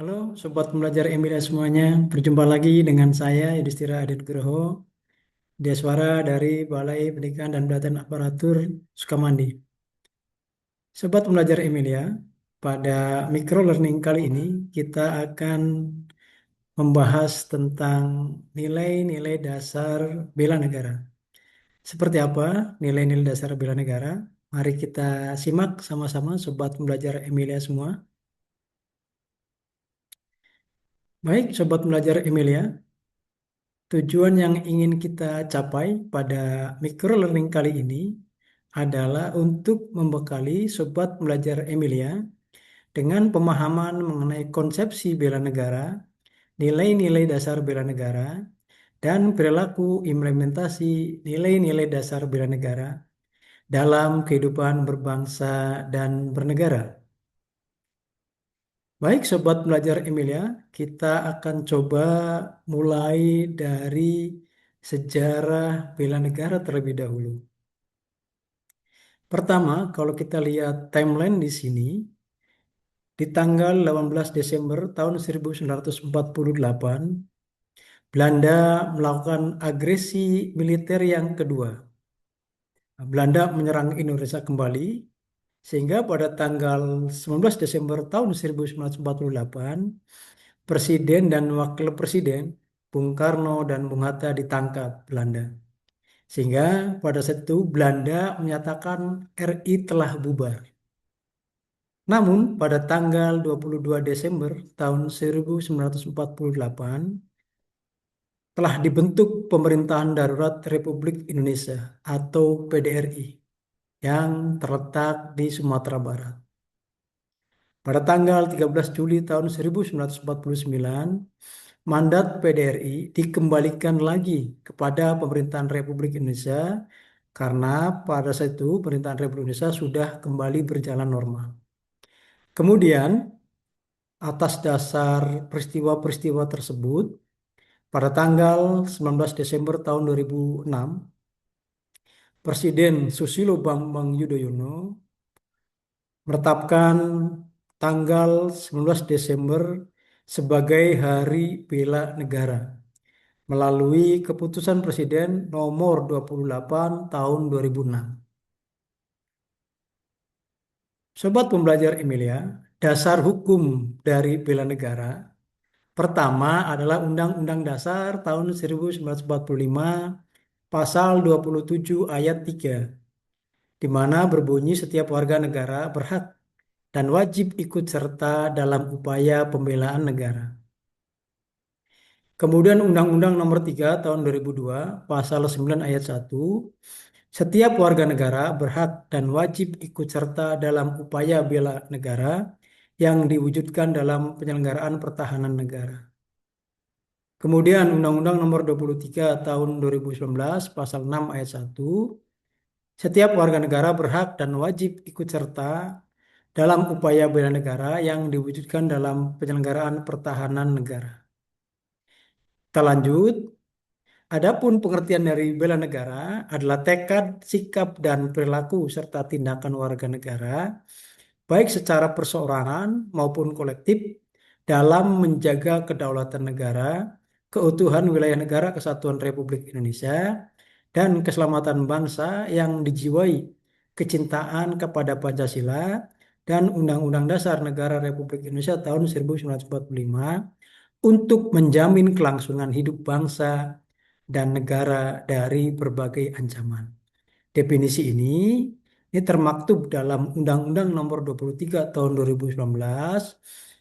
Halo Sobat Pembelajar Emilia semuanya, berjumpa lagi dengan saya Yudhistira Aditgroho, Suara dari Balai Pendidikan dan Pelatihan Aparatur Sukamandi. Sobat Pembelajar Emilia, pada micro learning kali ini kita akan membahas tentang nilai-nilai dasar bela negara. Seperti apa nilai-nilai dasar bela negara? Mari kita simak sama-sama Sobat Pembelajar Emilia semua. Baik, Sobat Pembelajar Emilia. Tujuan yang ingin kita capai pada micro learning kali ini adalah untuk membekali sobat belajar Emilia dengan pemahaman mengenai konsepsi bela negara, nilai-nilai dasar bela negara, dan perilaku implementasi nilai-nilai dasar bela negara dalam kehidupan berbangsa dan bernegara. Baik, sobat belajar Emilia, kita akan coba mulai dari sejarah bela negara terlebih dahulu. Pertama, kalau kita lihat timeline di sini, di tanggal 18 Desember tahun 1948, Belanda melakukan agresi militer yang kedua. Belanda menyerang Indonesia kembali, sehingga pada tanggal 19 Desember tahun 1948, Presiden dan Wakil Presiden Bung Karno dan Bung Hatta ditangkap Belanda. Sehingga pada saat itu Belanda menyatakan RI telah bubar. Namun pada tanggal 22 Desember tahun 1948 telah dibentuk Pemerintahan Darurat Republik Indonesia atau PDRI yang terletak di Sumatera Barat. Pada tanggal 13 Juli tahun 1949, mandat PDRI dikembalikan lagi kepada pemerintahan Republik Indonesia karena pada saat itu pemerintahan Republik Indonesia sudah kembali berjalan normal. Kemudian atas dasar peristiwa-peristiwa tersebut, pada tanggal 19 Desember tahun 2006, Presiden Susilo Bambang Yudhoyono menetapkan tanggal 19 Desember sebagai Hari Bela Negara melalui keputusan Presiden nomor 28 tahun 2006. Sobat pembelajar Emilia, dasar hukum dari bela negara pertama adalah Undang-Undang Dasar tahun 1945 pasal 27 ayat 3, di mana berbunyi setiap warga negara berhak dan wajib ikut serta dalam upaya pembelaan negara. Kemudian Undang-Undang Nomor 3 Tahun 2002 Pasal 9 Ayat 1, setiap warga negara berhak dan wajib ikut serta dalam upaya bela negara yang diwujudkan dalam penyelenggaraan pertahanan negara. Kemudian Undang-Undang Nomor 23 Tahun 2019 Pasal 6 Ayat 1, setiap warga negara berhak dan wajib ikut serta dalam upaya bela negara yang diwujudkan dalam penyelenggaraan pertahanan negara. Kita lanjut. Adapun pengertian dari bela negara adalah tekad, sikap, dan perilaku serta tindakan warga negara, baik secara perseorangan maupun kolektif, dalam menjaga kedaulatan negara, keutuhan wilayah negara Kesatuan Republik Indonesia, dan keselamatan bangsa yang dijiwai kecintaan kepada Pancasila dan Undang-Undang Dasar Negara Republik Indonesia tahun 1945 untuk menjamin kelangsungan hidup bangsa dan negara dari berbagai ancaman. Definisi ini termaktub dalam Undang-Undang Nomor 23 Tahun 2019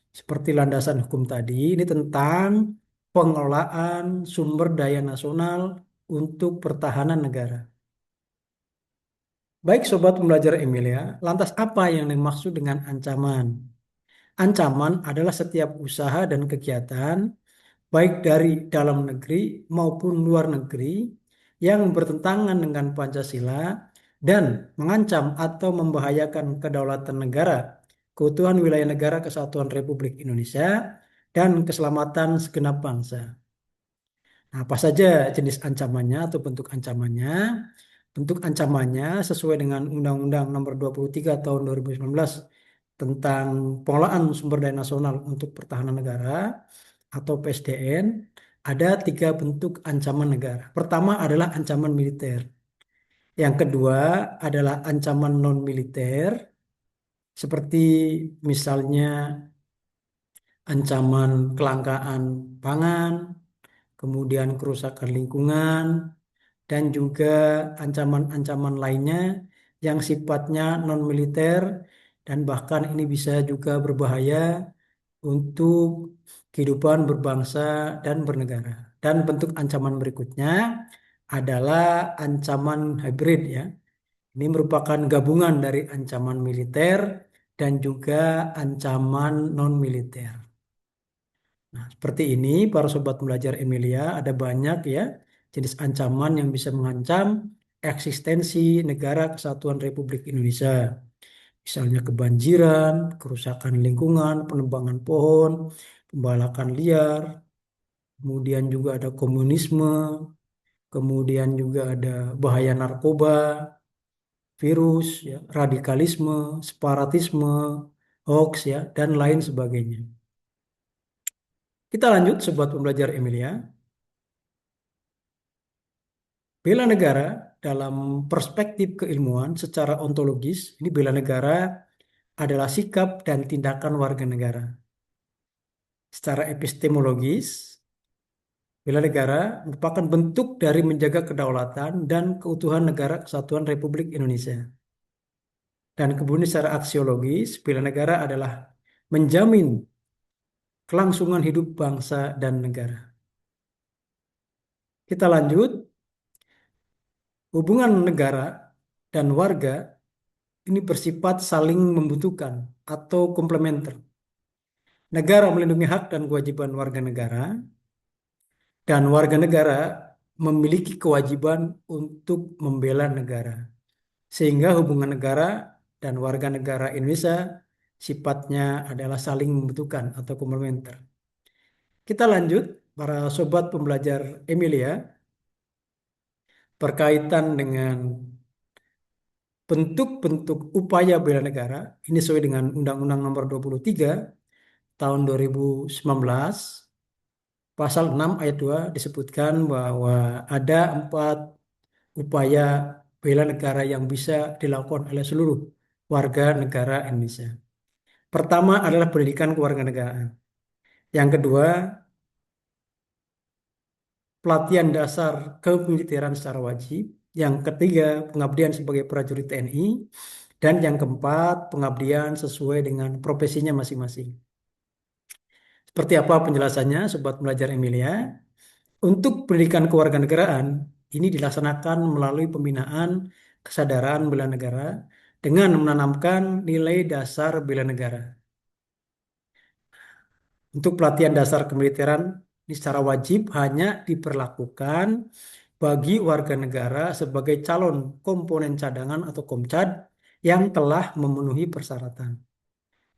seperti landasan hukum tadi. Ini tentang pengelolaan sumber daya nasional untuk pertahanan negara. Baik Sobat Pembelajar Emilia, lantas apa yang dimaksud dengan ancaman? Ancaman adalah setiap usaha dan kegiatan baik dari dalam negeri maupun luar negeri yang bertentangan dengan Pancasila dan mengancam atau membahayakan kedaulatan negara, keutuhan wilayah negara Kesatuan Republik Indonesia, dan keselamatan segenap bangsa. Nah, apa saja jenis ancamannya atau bentuk ancamannya? Bentuk ancamannya sesuai dengan Undang-Undang Nomor 23 Tahun 2019 tentang pengelolaan sumber daya nasional untuk pertahanan negara atau PSDN, ada tiga bentuk ancaman negara. Pertama adalah ancaman militer. Yang kedua adalah ancaman non-militer, seperti misalnya ancaman kelangkaan pangan, kemudian kerusakan lingkungan, dan juga ancaman-ancaman lainnya yang sifatnya non-militer dan bahkan ini bisa juga berbahaya untuk kehidupan berbangsa dan bernegara. Dan bentuk ancaman berikutnya adalah ancaman hybrid ya. Ini merupakan gabungan dari ancaman militer dan juga ancaman non-militer. Nah, seperti ini para sobat belajar Emilia, ada banyak ya jenis ancaman yang bisa mengancam eksistensi negara kesatuan Republik Indonesia. Misalnya kebanjiran, kerusakan lingkungan, penebangan pohon, pembalakan liar, kemudian juga ada komunisme, kemudian juga ada bahaya narkoba, virus, ya, radikalisme, separatisme, hoax ya, dan lain sebagainya. Kita lanjut sobat pembelajar Emilia. Bela negara dalam perspektif keilmuan secara ontologis, ini bela negara adalah sikap dan tindakan warga negara. Secara epistemologis, bela negara merupakan bentuk dari menjaga kedaulatan dan keutuhan negara kesatuan Republik Indonesia. Dan kemudian secara aksiologis, bela negara adalah menjamin kelangsungan hidup bangsa dan negara. Kita lanjut, hubungan negara dan warga ini bersifat saling membutuhkan atau komplementer. Negara melindungi hak dan kewajiban warga negara, dan warga negara memiliki kewajiban untuk membela negara. Sehingga hubungan negara dan warga negara Indonesia sifatnya adalah saling membutuhkan atau komplementer. Kita lanjut, para sobat pembelajar Emilia, berkaitan dengan bentuk-bentuk upaya bela negara, ini sesuai dengan Undang-Undang Nomor 23 Tahun 2019, Pasal 6 ayat 2 disebutkan bahwa ada 4 upaya bela negara yang bisa dilakukan oleh seluruh warga negara Indonesia. Pertama adalah pendidikan kewarganegaraan. Yang kedua, pelatihan dasar kemiliteran secara wajib. Yang ketiga, pengabdian sebagai prajurit TNI. Dan yang keempat, pengabdian sesuai dengan profesinya masing-masing. Seperti apa penjelasannya, Sobat Belajar Emilia? Untuk pendidikan kewarganegaraan, ini dilaksanakan melalui pembinaan kesadaran bela negara dengan menanamkan nilai dasar bela negara. Untuk pelatihan dasar kemiliteran ini secara wajib hanya diperlakukan bagi warga negara sebagai calon komponen cadangan atau Komcad yang telah memenuhi persyaratan.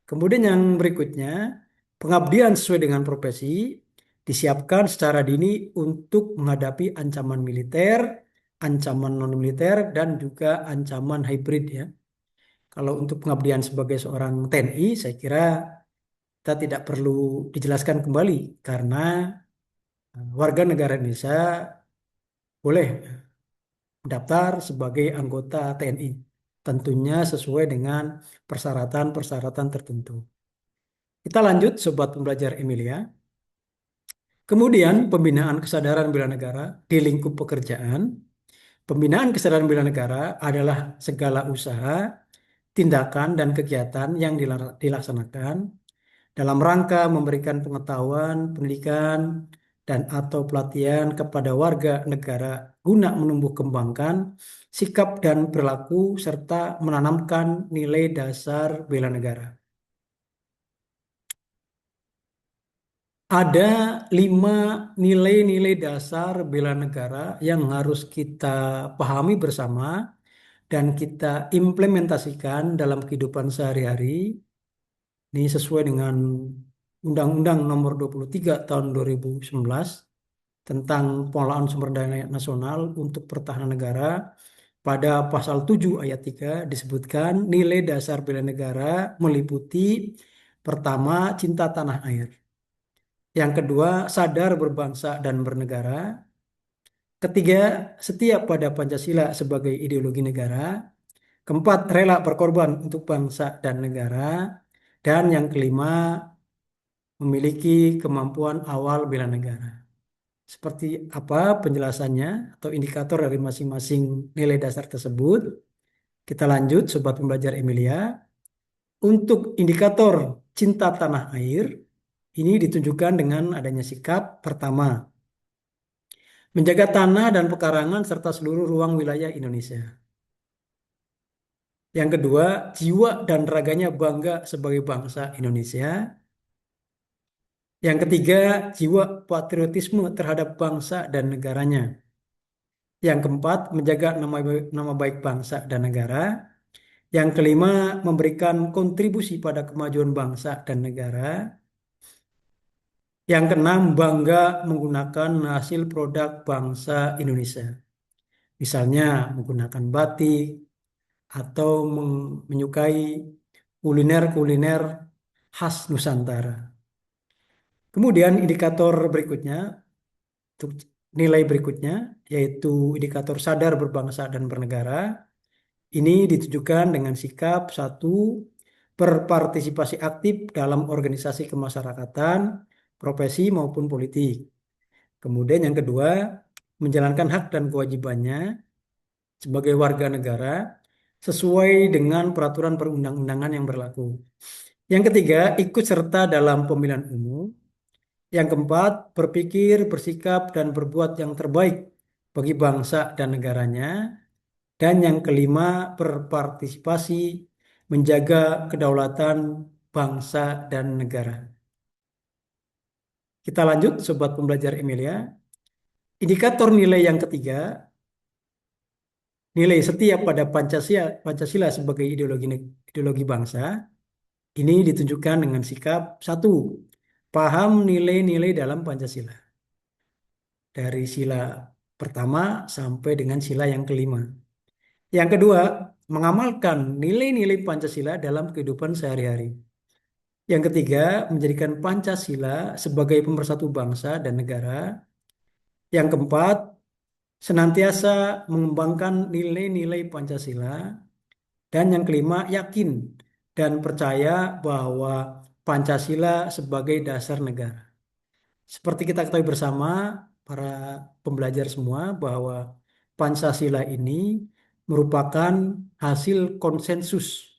Kemudian yang berikutnya, pengabdian sesuai dengan profesi disiapkan secara dini untuk menghadapi ancaman militer, ancaman non-militer, dan juga ancaman hybrid ya. Kalau untuk pengabdian sebagai seorang TNI, saya kira kita tidak perlu dijelaskan kembali karena warga negara Indonesia boleh mendaftar sebagai anggota TNI. Tentunya sesuai dengan persyaratan-persyaratan tertentu. Kita lanjut, Sobat Pembelajar Emilia. Kemudian pembinaan kesadaran bela negara di lingkup pekerjaan. Pembinaan kesadaran bela negara adalah segala usaha, tindakan, dan kegiatan yang dilaksanakan dalam rangka memberikan pengetahuan, pendidikan, dan atau pelatihan kepada warga negara guna menumbuh kembangkan sikap dan perilaku serta menanamkan nilai dasar bela negara. Ada 5 nilai-nilai dasar bela negara yang harus kita pahami bersama dan kita implementasikan dalam kehidupan sehari-hari. Ini sesuai dengan Undang-Undang Nomor 23 Tahun 2019 tentang pengelolaan sumber daya nasional untuk pertahanan negara Pada pasal 7 ayat 3 disebutkan nilai dasar bela negara meliputi pertama, cinta tanah air. Yang kedua, sadar berbangsa dan bernegara. Ketiga, setia pada Pancasila sebagai ideologi negara. Keempat, rela berkorban untuk bangsa dan negara. Dan yang kelima, memiliki kemampuan awal bela negara. Seperti apa penjelasannya atau indikator dari masing-masing nilai dasar tersebut? Kita lanjut, Sobat Pembelajar Emilia. Untuk indikator cinta tanah air, ini ditunjukkan dengan adanya sikap pertama, menjaga tanah dan pekarangan serta seluruh ruang wilayah Indonesia. Yang kedua, jiwa dan raganya bangga sebagai bangsa Indonesia. Yang ketiga, jiwa patriotisme terhadap bangsa dan negaranya. Yang keempat, menjaga nama baik bangsa dan negara. Yang kelima, memberikan kontribusi pada kemajuan bangsa dan negara. Yang keenam, bangga menggunakan hasil produk bangsa Indonesia. Misalnya menggunakan batik atau menyukai kuliner-kuliner khas Nusantara. Kemudian indikator berikutnya, untuk nilai berikutnya, yaitu indikator sadar berbangsa dan bernegara. Ini ditujukan dengan sikap satu, berpartisipasi aktif dalam organisasi kemasyarakatan, profesi maupun politik. Kemudian yang kedua, menjalankan hak dan kewajibannya sebagai warga negara sesuai dengan peraturan perundang-undangan yang berlaku. Yang ketiga, ikut serta dalam pemilihan umum. Yang keempat, berpikir, bersikap, dan berbuat yang terbaik bagi bangsa dan negaranya. Dan yang kelima, berpartisipasi menjaga kedaulatan bangsa dan negara. Kita lanjut, Sobat Pembelajar Emilia. Indikator nilai yang ketiga, nilai setia pada Pancasila sebagai ideologi bangsa. Ini ditunjukkan dengan sikap satu, paham nilai-nilai dalam Pancasila. Dari sila pertama sampai dengan sila yang kelima. Yang kedua, mengamalkan nilai-nilai Pancasila dalam kehidupan sehari-hari. Yang ketiga, menjadikan Pancasila sebagai pemersatu bangsa dan negara. Yang keempat, senantiasa mengembangkan nilai-nilai Pancasila. Dan yang kelima, yakin dan percaya bahwa Pancasila sebagai dasar negara. Seperti kita ketahui bersama, para pembelajar semua, bahwa Pancasila ini merupakan hasil konsensus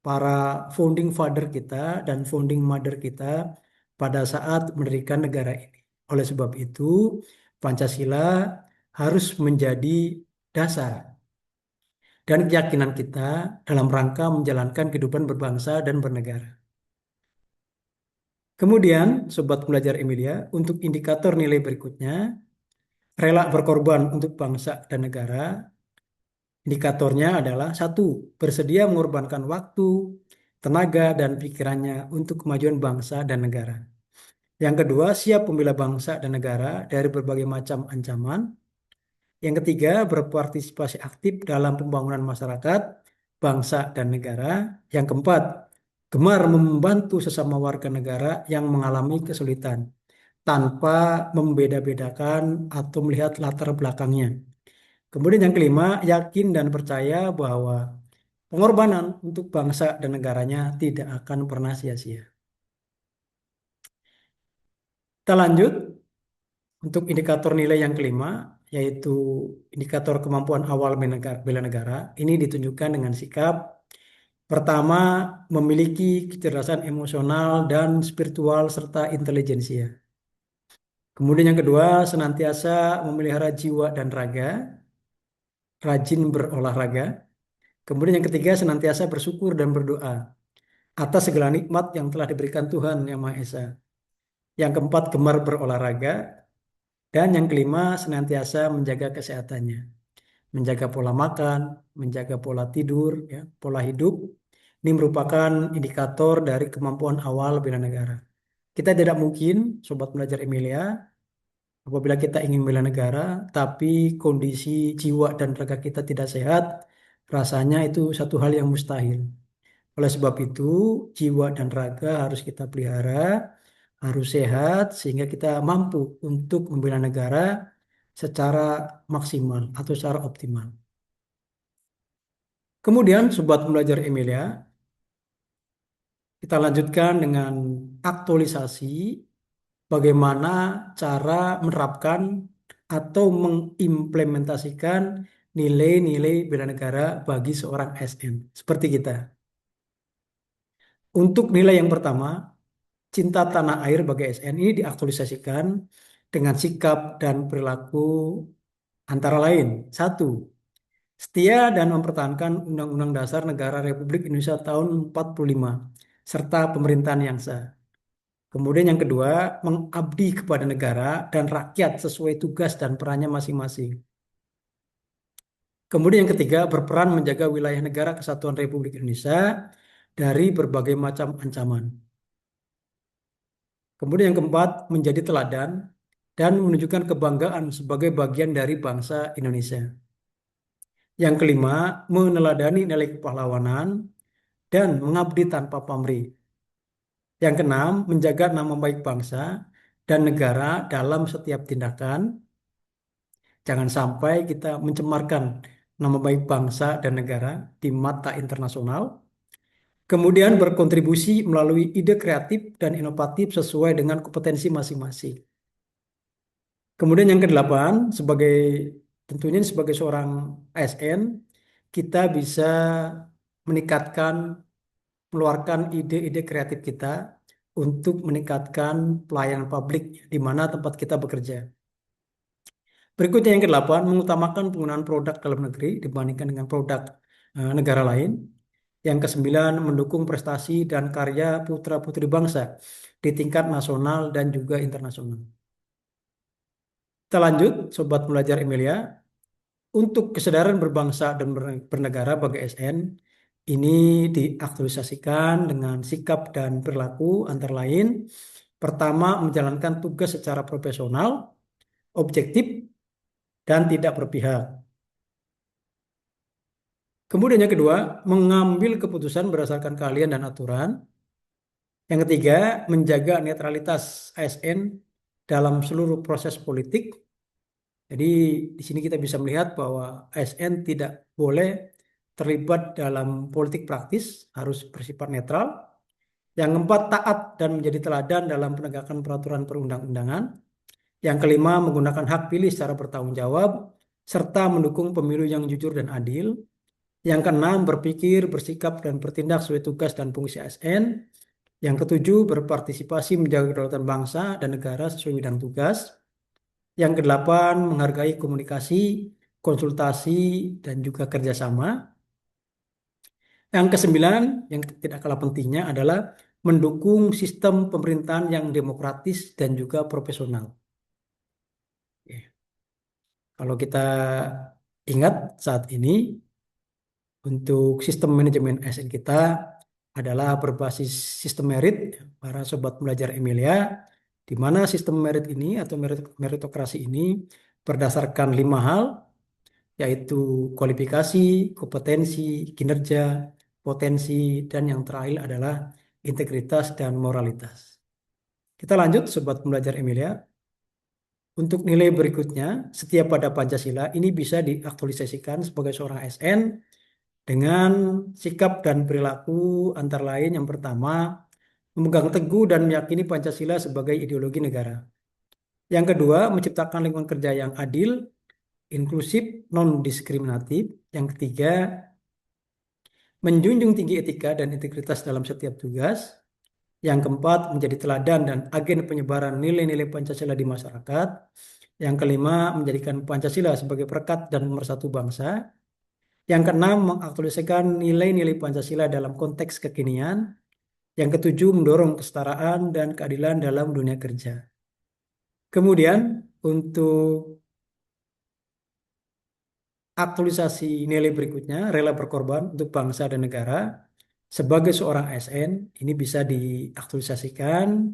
para founding father kita dan founding mother kita pada saat mendirikan negara ini. Oleh sebab itu, Pancasila harus menjadi dasar dan keyakinan kita dalam rangka menjalankan kehidupan berbangsa dan bernegara. Kemudian, Sobat Pembelajar Emilia, untuk indikator nilai berikutnya, rela berkorban untuk bangsa dan negara. Indikatornya adalah satu, bersedia mengorbankan waktu, tenaga, dan pikirannya untuk kemajuan bangsa dan negara. Yang kedua, siap membela bangsa dan negara dari berbagai macam ancaman. Yang ketiga, berpartisipasi aktif dalam pembangunan masyarakat, bangsa, dan negara. Yang keempat, gemar membantu sesama warga negara yang mengalami kesulitan tanpa membeda-bedakan atau melihat latar belakangnya. Kemudian yang kelima, yakin dan percaya bahwa pengorbanan untuk bangsa dan negaranya tidak akan pernah sia-sia. Kita lanjut untuk indikator nilai yang kelima, yaitu indikator kemampuan awal bela negara. Ini ditunjukkan dengan sikap pertama, memiliki kecerdasan emosional dan spiritual serta intelijensia. Kemudian yang kedua, senantiasa memelihara jiwa dan raga, rajin berolahraga. Kemudian yang ketiga, senantiasa bersyukur dan berdoa atas segala nikmat yang telah diberikan Tuhan Yang Maha Esa. Yang keempat, gemar berolahraga. Dan yang kelima, senantiasa menjaga kesehatannya. Menjaga pola makan, menjaga pola tidur, ya, pola hidup. Ini merupakan indikator dari kemampuan awal bela negara. Kita tidak mungkin, Sobat Belajar Emilia, Apabila kita ingin bela negara, tapi kondisi jiwa dan raga kita tidak sehat, rasanya itu satu hal yang mustahil. Oleh sebab itu, jiwa dan raga harus kita pelihara, harus sehat, sehingga kita mampu untuk membela negara secara maksimal atau secara optimal. Kemudian, Sobat Belajar Emilia, kita lanjutkan dengan aktualisasi bagaimana cara menerapkan atau mengimplementasikan nilai-nilai bela negara bagi seorang ASN seperti kita. Untuk nilai yang pertama, cinta tanah air bagi ASN ini diaktualisasikan dengan sikap dan perilaku antara lain. Satu, setia dan mempertahankan Undang-Undang Dasar Negara Republik Indonesia tahun 45 serta pemerintahan yang sah. Kemudian yang kedua, mengabdi kepada negara dan rakyat sesuai tugas dan perannya masing-masing. Kemudian yang ketiga, berperan menjaga wilayah negara kesatuan Republik Indonesia dari berbagai macam ancaman. Kemudian yang keempat, menjadi teladan dan menunjukkan kebanggaan sebagai bagian dari bangsa Indonesia. Yang kelima, meneladani nilai kepahlawanan dan mengabdi tanpa pamrih. Yang keenam, menjaga nama baik bangsa dan negara dalam setiap tindakan. Jangan sampai kita mencemarkan nama baik bangsa dan negara di mata internasional. Kemudian berkontribusi melalui ide kreatif dan inovatif sesuai dengan kompetensi masing-masing. Kemudian yang kedelapan, tentunya sebagai seorang ASN, kita bisa meningkatkan, meluarkan ide-ide kreatif kita untuk meningkatkan pelayanan publik di mana tempat kita bekerja. Berikutnya yang kedelapan, mengutamakan penggunaan produk dalam negeri dibandingkan dengan produk negara lain. Yang kesembilan, mendukung prestasi dan karya putra-putri bangsa di tingkat nasional dan juga internasional. Kita lanjut, Sobat Belajar Emilia. Untuk kesadaran berbangsa dan bernegara bagi SN, ini diaktualisasikan dengan sikap dan perilaku antara lain. Pertama, menjalankan tugas secara profesional, objektif, dan tidak berpihak. Kemudian yang kedua, mengambil keputusan berdasarkan keahlian dan aturan. Yang ketiga, menjaga netralitas ASN dalam seluruh proses politik. Jadi di sini kita bisa melihat bahwa ASN tidak boleh terlibat dalam politik praktis, harus bersifat netral. Yang keempat, taat dan menjadi teladan dalam penegakan peraturan perundang-undangan. Yang kelima, menggunakan hak pilih secara bertanggung jawab, serta mendukung pemilu yang jujur dan adil. Yang keenam, berpikir, bersikap, dan bertindak sesuai tugas dan fungsi ASN. Yang ketujuh, berpartisipasi menjaga kedaulatan bangsa dan negara sesuai bidang tugas. Yang kedelapan, menghargai komunikasi, konsultasi, dan juga kerjasama. Yang kesembilan, yang tidak kalah pentingnya adalah mendukung sistem pemerintahan yang demokratis dan juga profesional. Oke. Kalau kita ingat saat ini, untuk sistem manajemen ASN kita adalah berbasis sistem merit, para sobat belajar Emilia, di mana sistem merit ini atau meritokrasi ini berdasarkan 5 hal, yaitu kualifikasi, kompetensi, kinerja, potensi, dan yang terakhir adalah integritas dan moralitas. Kita lanjut, sobat belajar Emilia. Untuk nilai berikutnya, setiap pada Pancasila ini bisa diaktualisasikan sebagai seorang ASN dengan sikap dan perilaku antara lain. Yang pertama, memegang teguh dan meyakini Pancasila sebagai ideologi negara. Yang kedua, menciptakan lingkungan kerja yang adil, inklusif, non-diskriminatif. Yang ketiga, menjunjung tinggi etika dan integritas dalam setiap tugas. Yang keempat, menjadi teladan dan agen penyebaran nilai-nilai Pancasila di masyarakat. Yang kelima, menjadikan Pancasila sebagai perekat dan pemersatu bangsa. Yang keenam, mengaktualisasikan nilai-nilai Pancasila dalam konteks kekinian. Yang ketujuh, mendorong kesetaraan dan keadilan dalam dunia kerja. Kemudian, untuk aktualisasi nilai berikutnya, rela berkorban untuk bangsa dan negara. Sebagai seorang ASN, ini bisa diaktualisasikan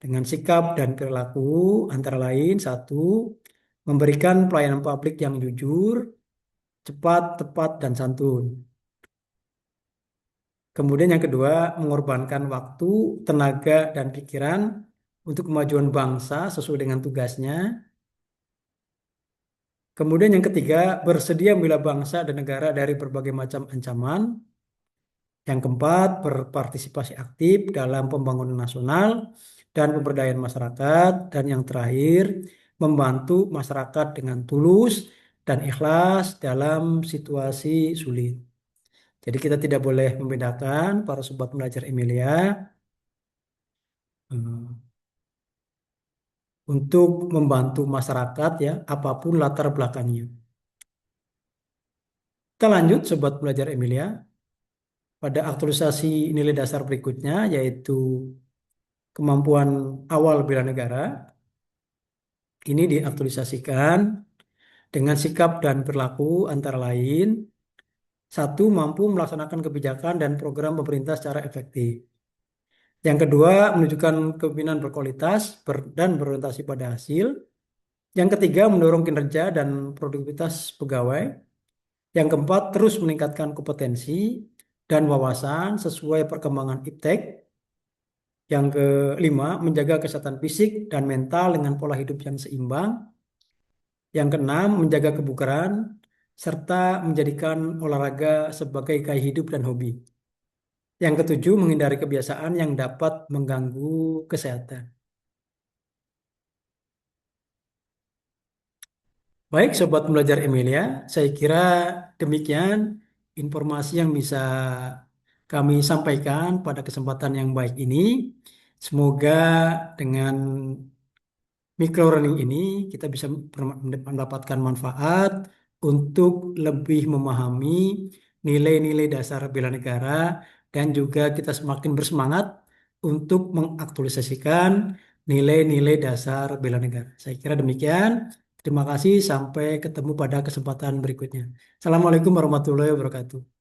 dengan sikap dan perilaku antara lain satu, memberikan pelayanan publik yang jujur, cepat, tepat, dan santun. Kemudian yang kedua, mengorbankan waktu, tenaga, dan pikiran untuk kemajuan bangsa sesuai dengan tugasnya. Kemudian yang ketiga, bersedia membela bangsa dan negara dari berbagai macam ancaman. Yang keempat, berpartisipasi aktif dalam pembangunan nasional dan pemberdayaan masyarakat. Dan yang terakhir, membantu masyarakat dengan tulus dan ikhlas dalam situasi sulit. Jadi kita tidak boleh membedakan para sobat belajar Emilia untuk membantu masyarakat ya, apapun latar belakangnya. Kita lanjut sobat belajar Emilia pada aktualisasi nilai dasar berikutnya yaitu kemampuan awal bela negara. Ini diaktualisasikan dengan sikap dan perilaku antara lain satu, mampu melaksanakan kebijakan dan program pemerintah secara efektif. Yang kedua, menunjukkan kepemimpinan berkualitas dan berorientasi pada hasil. Yang ketiga, mendorong kinerja dan produktivitas pegawai. Yang keempat, terus meningkatkan kompetensi dan wawasan sesuai perkembangan iptek. Yang kelima, menjaga kesehatan fisik dan mental dengan pola hidup yang seimbang. Yang keenam, menjaga kebugaran serta menjadikan olahraga sebagai gaya hidup dan hobi. Yang ketujuh, menghindari kebiasaan yang dapat mengganggu kesehatan. Baik, Sobat Belajar Emilia, saya kira demikian informasi yang bisa kami sampaikan pada kesempatan yang baik ini. Semoga dengan micro learning ini kita bisa mendapatkan manfaat untuk lebih memahami nilai-nilai dasar bela negara dan juga kita semakin bersemangat untuk mengaktualisasikan nilai-nilai dasar bela negara. Saya kira demikian. Terima kasih, sampai ketemu pada kesempatan berikutnya. Assalamualaikum warahmatullahi wabarakatuh.